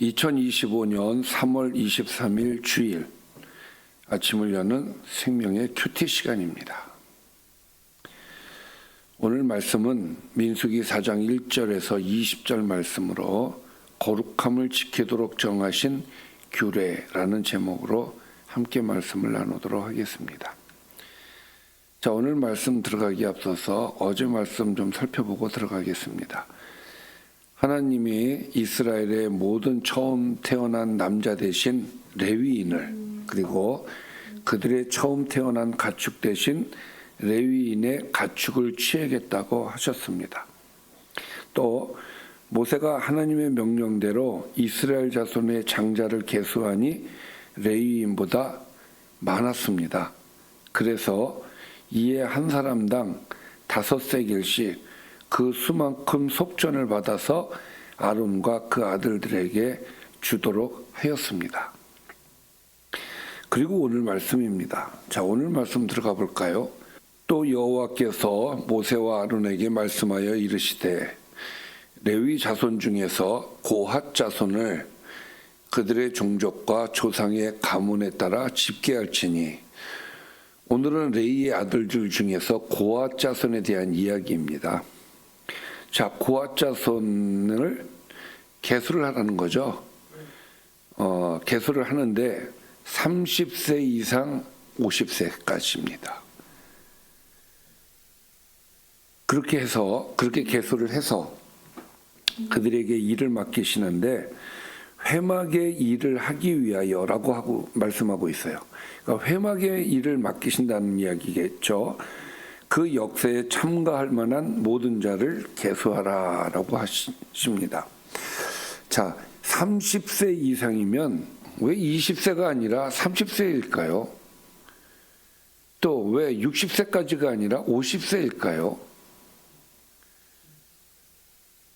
2025년 3월 23일 주일 아침을 여는 생명의 큐티 시간입니다. 오늘 말씀은 민수기 4장 1절에서 20절 말씀으로 거룩함을 지키도록 정하신 규례라는 제목으로 함께 말씀을 나누도록 하겠습니다. 자, 오늘 말씀 들어가기 앞서서 어제 말씀 좀 살펴보고 들어가겠습니다. 하나님이 이스라엘의 모든 처음 태어난 남자 대신 레위인을, 그리고 그들의 처음 태어난 가축 대신 레위인의 가축을 취하겠다고 하셨습니다. 또 모세가 하나님의 명령대로 이스라엘 자손의 장자를 계수하니 레위인보다 많았습니다. 그래서 이에 한 사람당 5세겔씩 그 수만큼 속전을 받아서 아론과 그 아들들에게 주도록 하였습니다. 그리고 오늘 말씀입니다. 자, 오늘 말씀 들어가 볼까요? 또 여호와께서 모세와 아론에게 말씀하여 이르시되 레위 자손 중에서 고핫 자손을 그들의 종족과 조상의 가문에 따라 집계할지니, 오늘은 레위의 아들들 중에서 고핫 자손에 대한 이야기입니다. 자, 고핫 자손을 계수를 하라는 거죠. 계수를 하는데 30세 이상 50세까지입니다. 그렇게 계수를 해서 그들에게 일을 맡기시는데 회막의 일을 하기 위하여라고 말씀하고 있어요. 그러니까 회막의 일을 맡기신다는 이야기겠죠. 그 역사에 참가할 만한 모든 자를 계수하라라고 하십니다. 자, 30세 이상이면 왜 20세가 아니라 30세일까요? 또 왜 60세까지가 아니라 50세일까요?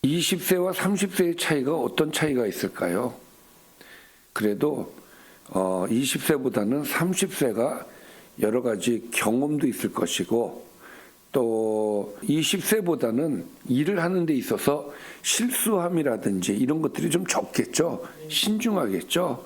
20세와 30세의 차이가 어떤 차이가 있을까요? 그래도 20세보다는 30세가 여러 가지 경험도 있을 것이고, 또 20세보다는 일을 하는 데 있어서 실수함이라든지 이런 것들이 좀 적겠죠. 신중하겠죠.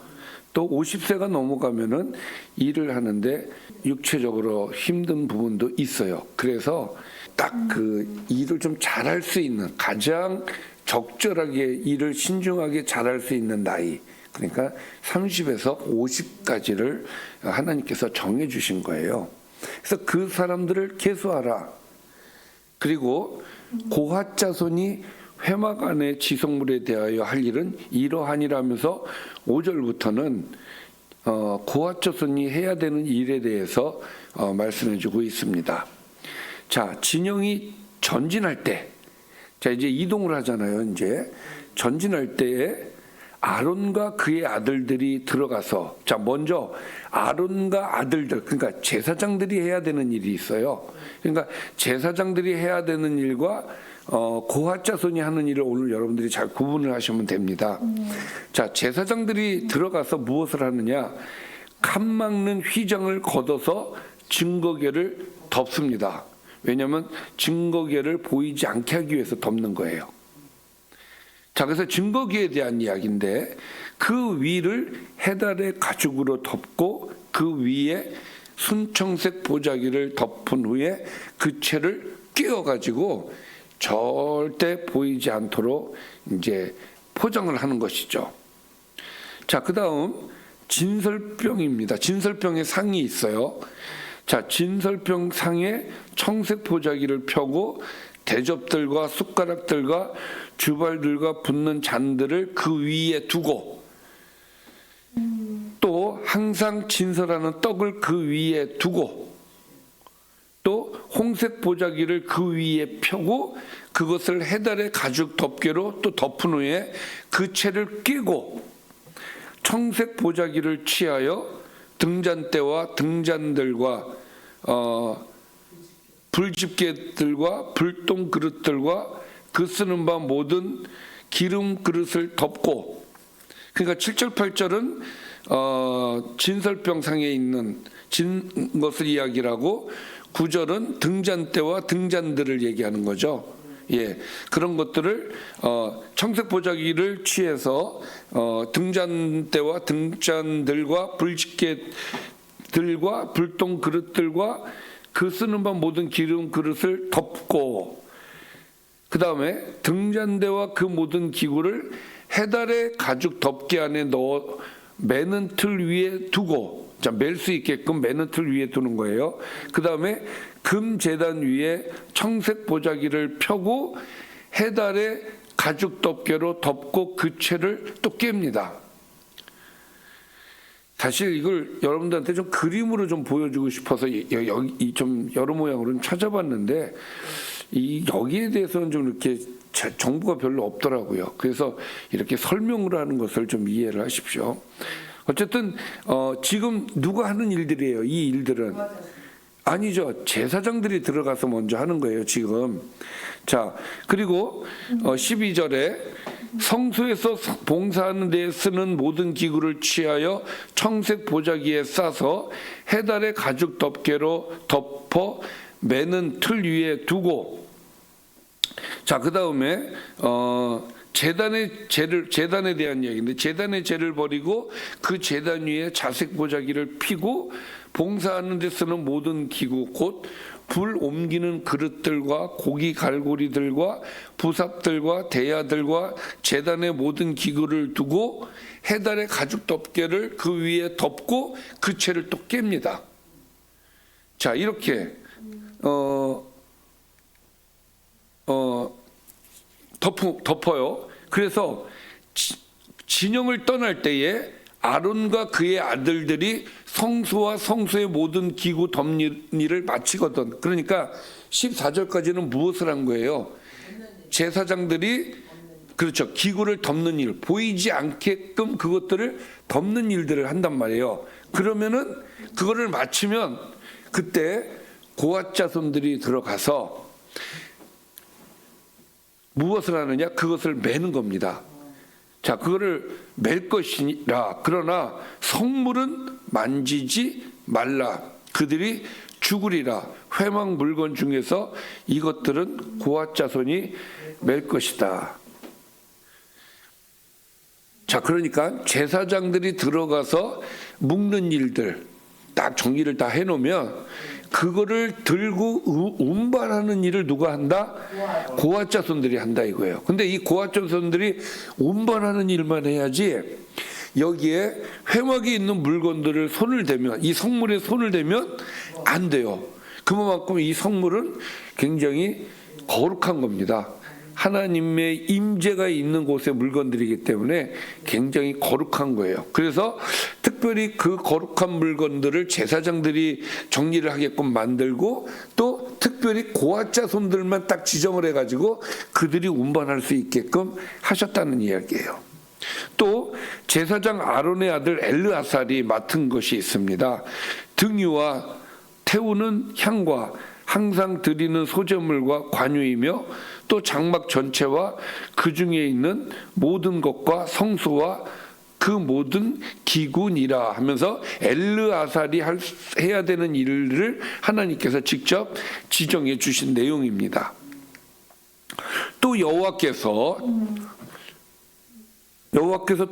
또 50세가 넘어가면은 일을 하는데 육체적으로 힘든 부분도 있어요. 그래서 딱 그 일을 좀 잘할 수 있는, 가장 적절하게 일을 신중하게 잘할 수 있는 나이, 그러니까 30에서 50까지를 하나님께서 정해 주신 거예요. 그래서 그 사람들을 계수하라. 그리고 고핫 자손이 회막 안의 지성물에 대하여 할 일은 이러하니라면서 5절부터는 고핫 자손이 해야 되는 일에 대해서 말씀해 주고 있습니다. 자, 진영이 전진할 때, 자, 이제 이동을 하잖아요. 이제 전진할 때에 아론과 그의 아들들이 들어가서, 자, 먼저 아론과 아들들, 그러니까 제사장들이 해야 되는 일이 있어요. 그러니까 제사장들이 해야 되는 일과 고핫 자손이 하는 일을 오늘 여러분들이 잘 구분을 하시면 됩니다. 자, 제사장들이 들어가서 무엇을 하느냐? 칸 막는 휘장을 걷어서 증거궤를 덮습니다. 왜냐하면 증거궤를 보이지 않게 하기 위해서 덮는 거예요. 자, 그래서 증거궤에 대한 이야기인데, 그 위를 해달의 가죽으로 덮고 그 위에 순청색 보자기를 덮은 후에 그 채를 끼워가지고 절대 보이지 않도록 이제 포장을 하는 것이죠. 자, 그 다음 진설병입니다. 진설병의 상이 있어요. 자, 진설병 상에 청색 보자기를 펴고 대접들과 숟가락들과 주발들과 붓는 잔들을 그 위에 두고, 또 항상 진설하는 떡을 그 위에 두고, 또 홍색 보자기를 그 위에 펴고 그것을 해달의 가죽 덮개로 또 덮은 후에 그 채를 끼고, 청색 보자기를 취하여 등잔대와 등잔들과 불집게들과 불똥 그릇들과 그 쓰는 바 모든 기름 그릇을 덮고, 그러니까 7절 8절은 진설병상에 있는 것을 이야기를 하고, 9절은 등잔대와 등잔들을 얘기하는 거죠. 예, 그런 것들을 청색 보자기를 취해서 등잔대와 등잔들과 불집게들과 불똥 그릇들과 그 쓰는 바 모든 기름 그릇을 덮고, 그 다음에 등잔대와 그 모든 기구를 해달의 가죽 덮개 안에 넣어 매는 틀 위에 두고, 자, 맬 수 있게끔 매는 틀 위에 두는 거예요. 그 다음에 금 제단 위에 청색 보자기를 펴고 해달의 가죽 덮개로 덮고 그 채를 또 깹니다. 사실 이걸 여러분들한테 좀 그림으로 좀 보여주고 싶어서 여기 좀 여러 모양으로 좀 찾아봤는데, 여기에 대해서는 좀 이렇게 정보가 별로 없더라고요. 그래서 이렇게 설명을 하는 것을 좀 이해를 하십시오. 어쨌든 지금 누가 하는 일들이에요. 이 일들은 아니죠. 제사장들이 들어가서 먼저 하는 거예요, 지금. 자, 그리고 12절에 성소에서 봉사하는 데 쓰는 모든 기구를 취하여 청색 보자기에 싸서 해달의 가죽 덮개로 덮어 매는 틀 위에 두고, 자, 그 다음에 제단에 대한 이야기인데, 제단의 재를 버리고 그 제단 위에 자색 보자기를 피고 봉사하는 데 쓰는 모든 기구 곧 불 옮기는 그릇들과 고기 갈고리들과 부삽들과 대야들과 제단의 모든 기구를 두고 해달의 가죽 덮개를 그 위에 덮고 그 채를 또 깹니다. 자, 이렇게 덮어요. 그래서 진영을 떠날 때에 아론과 그의 아들들이 성소와 성소의 모든 기구 덮는 일을 마치거든. 그러니까 14절까지는 무엇을 한 거예요? 제사장들이, 그렇죠, 기구를 덮는 일, 보이지 않게끔 그것들을 덮는 일들을 한단 말이에요. 그러면은 그거를 마치면 그때 고앗 자손들이 들어가서 무엇을 하느냐? 그것을 매는 겁니다. 자, 그거를 맬 것이라. 그러나 성물은 만지지 말라. 그들이 죽으리라. 회막 물건 중에서 이것들은 고앗 자손이 맬 것이다. 자, 그러니까 제사장들이 들어가서 묶는 일들 딱 정리를 다 해놓으면 그거를 들고 운반하는 일을 누가 한다? 고앗 자손들이 한다 이거예요. 근데 이 고앗 자손들이 운반하는 일만 해야지 여기에 회막이 있는 물건들을 손을 대면, 이 성물에 손을 대면 안 돼요. 그만큼 이 성물은 굉장히 거룩한 겁니다. 하나님의 임재가 있는 곳의 물건들이기 때문에 굉장히 거룩한 거예요. 그래서 특별히 그 거룩한 물건들을 제사장들이 정리를 하게끔 만들고, 또 특별히 고앗 자손들만 딱 지정을 해가지고 그들이 운반할 수 있게끔 하셨다는 이야기예요. 또 제사장 아론의 아들 엘르아살이 맡은 것이 있습니다. 등유와 태우는 향과 항상 드리는 소제물과 관유이며 또 장막 전체와 그 중에 있는 모든 것과 성소와 그 모든 기구니라 하면서 엘르아살이 해야 되는 일을 하나님께서 직접 지정해 주신 내용입니다. 또 여호와께서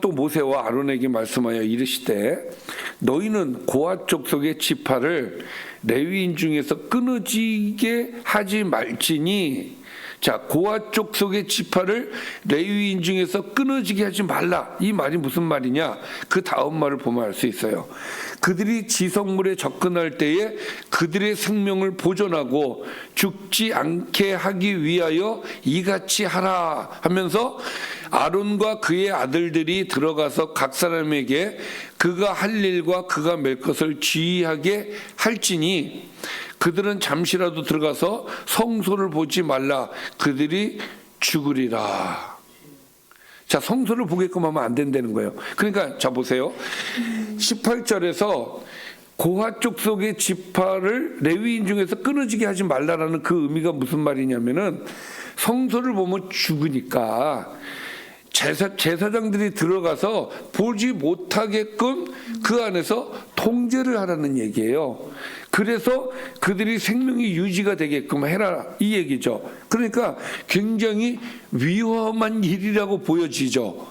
또 모세와 아론에게 말씀하여 이르시되 너희는 고앗 족속의 지파를 레위인 중에서 끊어지게 하지 말지니, 자, 고앗 족속의 지파를 레위인 중에서 끊어지게 하지 말라. 이 말이 무슨 말이냐? 그 다음 말을 보면 알 수 있어요. 그들이 지성물에 접근할 때에 그들의 생명을 보존하고 죽지 않게 하기 위하여 이같이 하라 하면서 아론과 그의 아들들이 들어가서 각 사람에게 그가 할 일과 그가 맬 것을 주의하게 할지니 그들은 잠시라도 들어가서 성소를 보지 말라. 그들이 죽으리라. 자, 성소를 보게끔 하면 안 된다는 거예요. 그러니까 자 보세요. 18절에서 고앗 족속의 지파를 레위인 중에서 끊어지게 하지 말라라는 그 의미가 무슨 말이냐면은 성소를 보면 죽으니까 제사장들이 들어가서 보지 못하게끔 그 안에서 통제를 하라는 얘기예요. 그래서 그들이 생명이 유지가 되게끔 해라 이 얘기죠. 그러니까 굉장히 위험한 일이라고 보여지죠.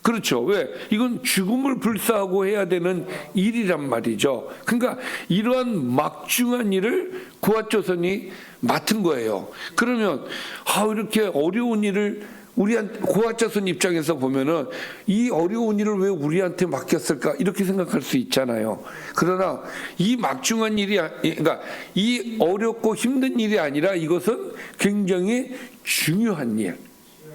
그렇죠. 왜? 이건 죽음을 불사하고 해야 되는 일이란 말이죠. 그러니까 이러한 막중한 일을 고아조선이 맡은 거예요. 그러면 이렇게 어려운 일을 우리한테 고아자손 입장에서 보면은 이 어려운 일을 왜 우리한테 맡겼을까 이렇게 생각할 수 있잖아요. 그러나 이 막중한 일이 그러니까 이 어렵고 힘든 일이 아니라 이것은 굉장히 중요한 일.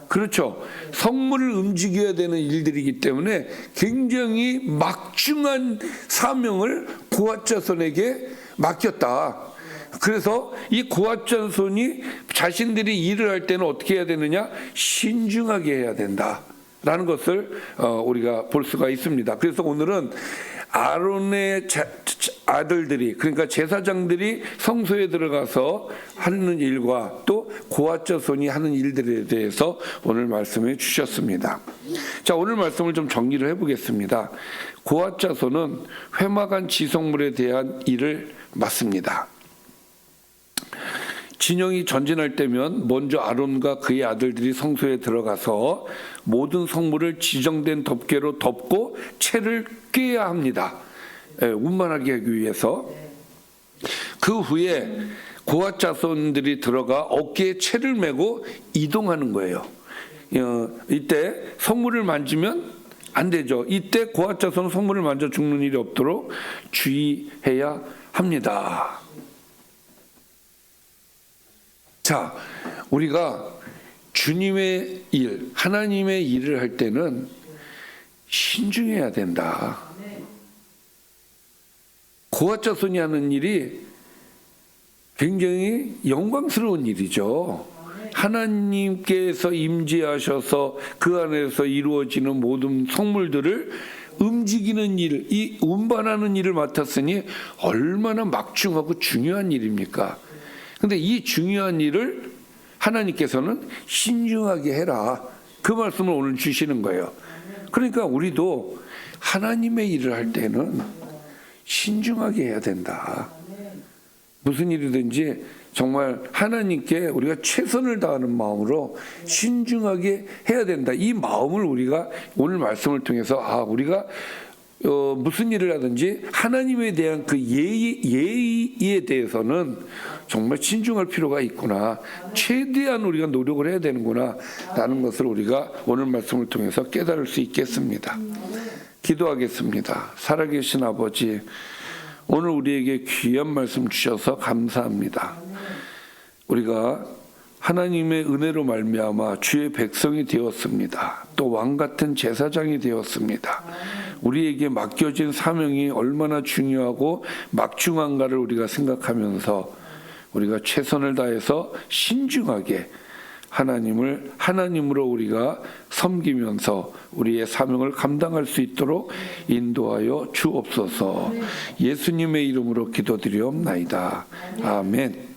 그렇죠. 성물을 움직여야 되는 일들이기 때문에 굉장히 막중한 사명을 고아자손에게 맡겼다. 그래서 이 고아자손이 자신들이 일을 할 때는 어떻게 해야 되느냐? 신중하게 해야 된다라는 것을 우리가 볼 수가 있습니다. 그래서 오늘은 아론의 아들들이 그러니까 제사장들이 성소에 들어가서 하는 일과 또 고아자손이 하는 일들에 대해서 오늘 말씀해 주셨습니다. 자, 오늘 말씀을 좀 정리를 해보겠습니다. 고아자손은 회막안 지성물에 대한 일을 맡습니다. 진영이 전진할 때면 먼저 아론과 그의 아들들이 성소에 들어가서 모든 성물을 지정된 덮개로 덮고 채를 꿰야 합니다. 운반하게 하기 위해서. 그 후에 고앗 자손들이 들어가 어깨에 채를 메고 이동하는 거예요. 이때 성물을 만지면 안 되죠. 이때 고앗 자손은 성물을 만져 죽는 일이 없도록 주의해야 합니다. 자, 우리가 주님의 일, 하나님의 일을 할 때는 신중해야 된다. 고앗 자손이 하는 일이 굉장히 영광스러운 일이죠. 하나님께서 임재하셔서 그 안에서 이루어지는 모든 성물들을 움직이는 일, 이 운반하는 일을 맡았으니 얼마나 막중하고 중요한 일입니까? 근데 이 중요한 일을 하나님께서는 신중하게 해라. 그 말씀을 오늘 주시는 거예요. 그러니까 우리도 하나님의 일을 할 때는 신중하게 해야 된다. 무슨 일이든지 정말 하나님께 우리가 최선을 다하는 마음으로 신중하게 해야 된다. 이 마음을 우리가 오늘 말씀을 통해서 우리가 무슨 일을 하든지 하나님에 대한 그 예의에 대해서는 정말 신중할 필요가 있구나. 최대한 우리가 노력을 해야 되는구나 라는 것을 우리가 오늘 말씀을 통해서 깨달을 수 있겠습니다. 기도하겠습니다. 살아계신 아버지, 오늘 우리에게 귀한 말씀 주셔서 감사합니다. 우리가 하나님의 은혜로 말미암아 주의 백성이 되었습니다. 또 왕같은 제사장이 되었습니다. 우리에게 맡겨진 사명이 얼마나 중요하고 막중한가를 우리가 생각하면서 우리가 최선을 다해서 신중하게 하나님으로 우리가 섬기면서 우리의 사명을 감당할 수 있도록 인도하여 주옵소서. 예수님의 이름으로 기도드리옵나이다. 아멘.